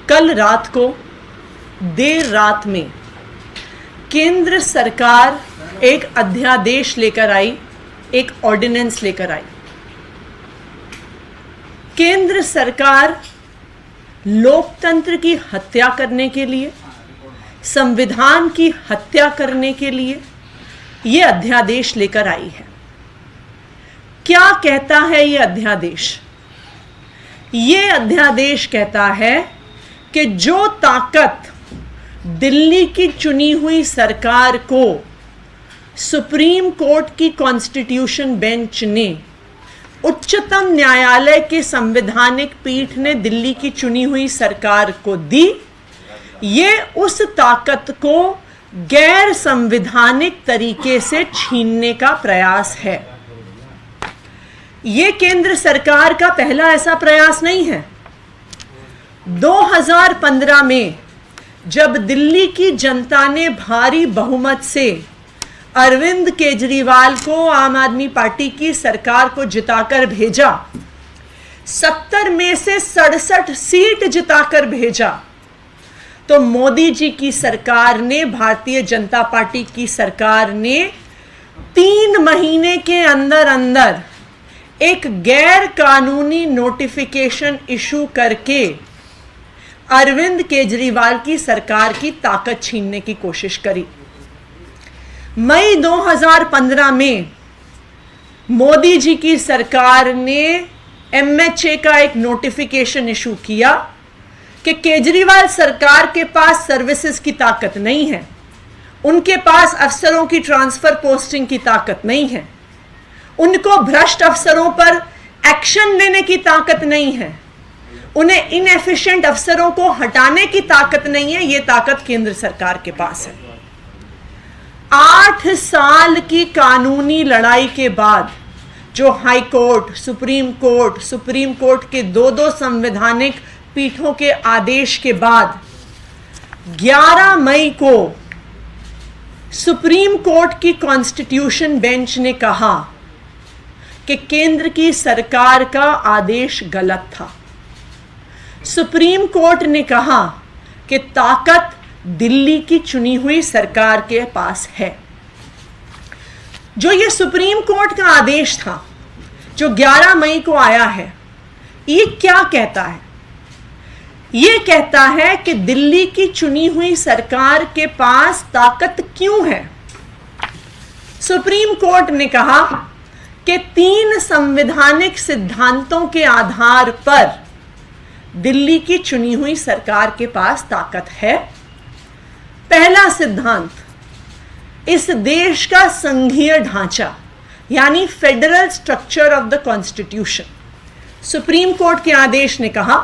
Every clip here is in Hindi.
कल रात को देर रात में केंद्र सरकार एक अध्यादेश लेकर आई, एक ऑर्डिनेंस लेकर आई। केंद्र सरकार लोकतंत्र की हत्या करने के लिए, संविधान की हत्या करने के लिए ये अध्यादेश लेकर आई है। क्या कहता है ये अध्यादेश? ये अध्यादेश कहता है कि जो ताकत दिल्ली की चुनी हुई सरकार को सुप्रीम कोर्ट की कॉन्स्टिट्यूशन बेंच ने, उच्चतम न्यायालय के संवैधानिक पीठ ने दिल्ली की चुनी हुई सरकार को दी, ये उस ताकत को गैर संवैधानिक तरीके से छीनने का प्रयास है। ये केंद्र सरकार का पहला ऐसा प्रयास नहीं है। 2015 में जब दिल्ली की जनता ने भारी बहुमत से अरविंद केजरीवाल को आम आदमी पार्टी की सरकार को जिताकर भेजा, 70 में से 67 सीट जिताकर भेजा, तो मोदी जी की सरकार ने, भारतीय जनता पार्टी की सरकार ने 3 महीने के अंदर अंदर एक गैर कानूनी नोटिफिकेशन इशू करके अरविंद केजरीवाल की सरकार की ताकत छीनने की कोशिश करी। मई 2015 में मोदी जी की सरकार ने MHA का एक नोटिफिकेशन इशू किया कि केजरीवाल सरकार के पास सर्विसेज की ताकत नहीं है, उनके पास अफसरों की ट्रांसफर पोस्टिंग की ताकत नहीं है, उनको भ्रष्ट अफसरों पर एक्शन लेने की ताकत नहीं है, उन्हें इनएफिशिएंट अफसरों को हटाने की ताकत नहीं है। ये ताकत केंद्र सरकार के पास है। 8 साल की कानूनी लड़ाई के बाद जो हाई कोर्ट, सुप्रीम कोर्ट के 2 संवैधानिक पीठों के आदेश के बाद 11 मई को सुप्रीम कोर्ट की कॉन्स्टिट्यूशन बेंच ने कहा कि केंद्र की सरकार का आदेश गलत था। सुप्रीम कोर्ट ने कहा कि ताकत दिल्ली की चुनी हुई सरकार के पास है। जो ये सुप्रीम कोर्ट का आदेश था जो 11 मई को आया है, ये क्या कहता है? ये कहता है कि दिल्ली की चुनी हुई सरकार के पास ताकत क्यों है। सुप्रीम कोर्ट ने कहा कि 3 संवैधानिक सिद्धांतों के आधार पर दिल्ली की चुनी हुई सरकार के पास ताकत है। पहला सिद्धांत, इस देश का संघीय ढांचा यानी federal structure of the constitution. Supreme court के आदेश ने कहा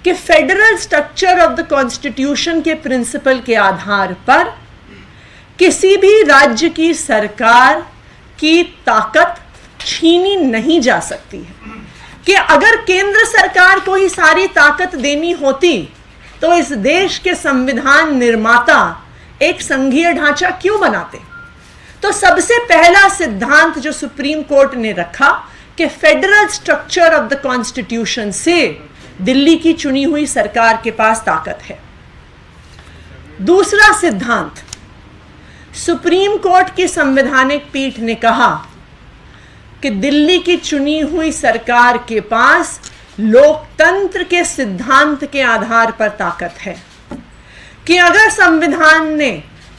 कि federal structure of the constitution के प्रिंसिपल के आधार पर किसी भी राज्य की सरकार की ताकत छीनी नहीं जा सकती है। कि अगर केंद्र सरकार को ही सारी ताकत देनी होती तो इस देश के संविधान निर्माता एक संघीय ढांचा क्यों बनाते? तो सबसे पहला सिद्धांत जो सुप्रीम कोर्ट ने रखा कि federal structure of the constitution से दिल्ली की चुनी हुई सरकार के पास ताकत है। दूसरा सिद्धांत, सुप्रीम कोर्ट की संवैधानिक पीठ ने कहा कि दिल्ली की चुनी हुई सरकार के पास लोकतंत्र के सिद्धांत के आधार पर ताकत है कि अगर संविधान ने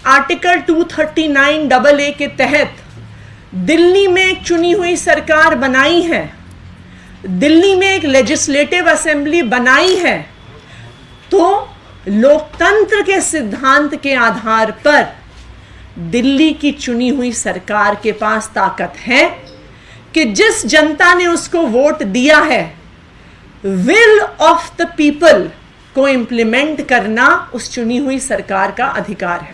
आर्टिकल 239 AA के तहत दिल्ली में एक चुनी हुई सरकार बनाई है, दिल्ली में एक लेजिस्लेटिव असेंबली बनाई है, तो लोकतंत्र के सिद्धांत के आधार पर दिल्ली की चुनी हुई सरकार के पास ताकत है कि जिस जनता ने उसको वोट दिया है, विल ऑफ द पीपल को इंप्लीमेंट करना उस चुनी हुई सरकार का अधिकार है।